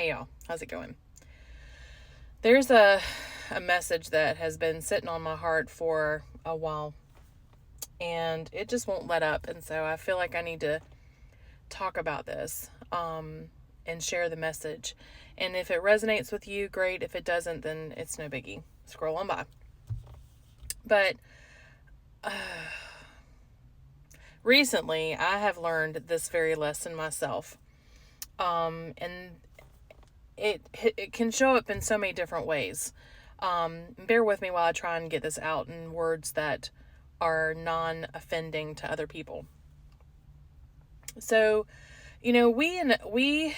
Hey y'all, how's it going? There's a message that has been sitting on my heart for a while, and it just won't let up. And so I feel like I need to talk about this and share the message. And if it resonates with you, great. If it doesn't, then it's no biggie. Scroll on by. But recently, I have learned this very lesson myself. And it can show up in so many different ways. Bear with me while I try and get this out in words that are non-offending to other people. So, we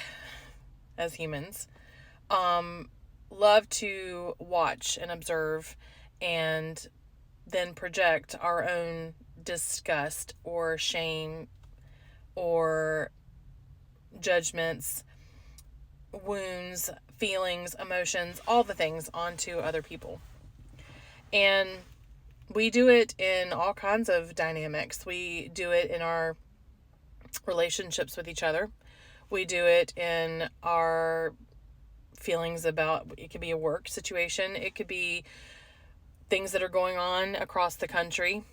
as humans love to watch and observe and then project our own disgust or shame or judgments, wounds, feelings, emotions, all the things onto other people. And we do it in all kinds of dynamics. We do it in our relationships with each other. We do it in our feelings about, it could be a work situation. It could be things that are going on across the country,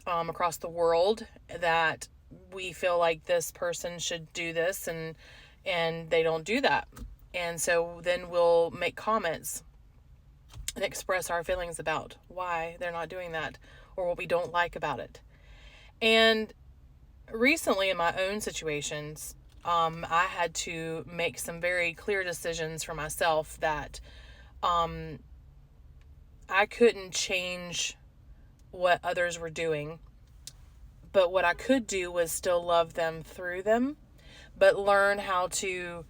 across the world, that we feel like this person should do this and they don't do that. And so then we'll make comments and express our feelings about why they're not doing that or what we don't like about it. And recently in my own situations, I had to make some very clear decisions for myself that I couldn't change what others were doing, but what I could do was still love them through them, but learn how to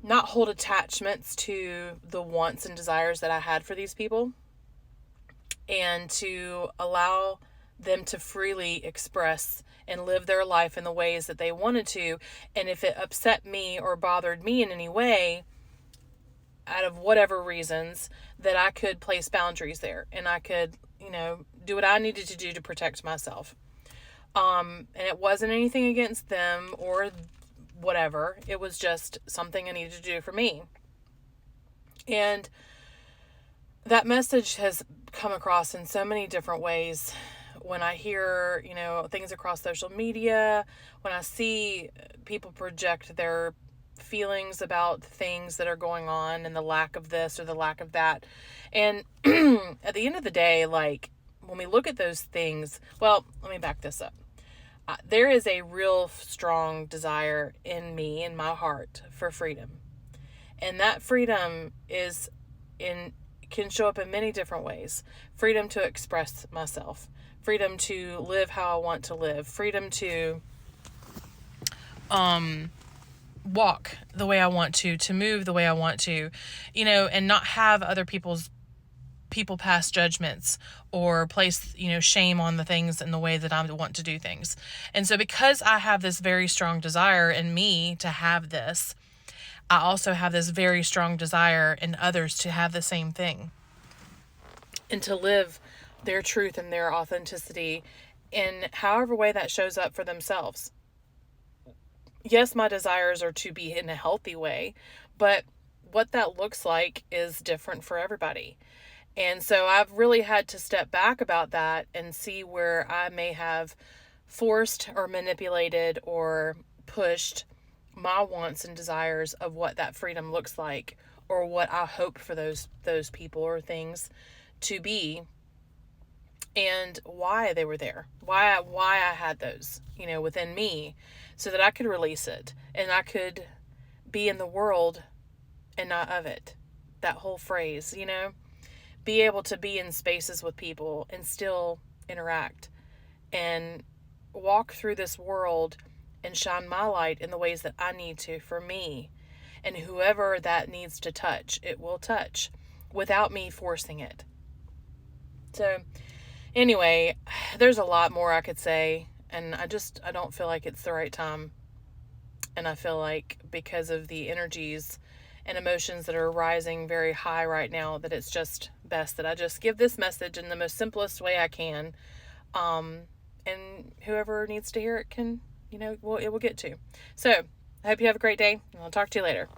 not hold attachments to the wants and desires that I had for these people, and to allow them to freely express and live their life in the ways that they wanted to. And if it upset me or bothered me in any way, out of whatever reasons, that I could place boundaries there and I could, do what I needed to do to protect myself. And it wasn't anything against them or whatever. It was just something I needed to do for me. And that message has come across in so many different ways. When I hear, things across social media, when I see people project their feelings about things that are going on and the lack of this or the lack of that. And at the end of the day, like, when we look at those things, well, let me back this up. There is a real strong desire in me, in my heart, for freedom. And that freedom can show up in many different ways. Freedom to express myself. Freedom to live how I want to live. Freedom to walk the way I want to move the way I want to, and not have other people pass judgments or place, shame on the things and the way that I want to do things. And so because I have this very strong desire in me to have this, I also have this very strong desire in others to have the same thing and to live their truth and their authenticity in however way that shows up for themselves. Yes, my desires are to be in a healthy way, but what that looks like is different for everybody. And so I've really had to step back about that and see where I may have forced or manipulated or pushed my wants and desires of what that freedom looks like, or what I hope for those people or things to be, and why they were there, why I had those, within me, so that I could release it and I could be in the world and not of it. That whole phrase, be able to be in spaces with people and still interact and walk through this world and shine my light in the ways that I need to for me. And whoever that needs to touch, it will touch without me forcing it. So anyway, there's a lot more I could say, and I don't feel like it's the right time. And I feel like because of the energies and emotions that are rising very high right now, that it's just best that I just give this message in the most simplest way I can. And whoever needs to hear it can, it will get to. So I hope you have a great day, and I'll talk to you later.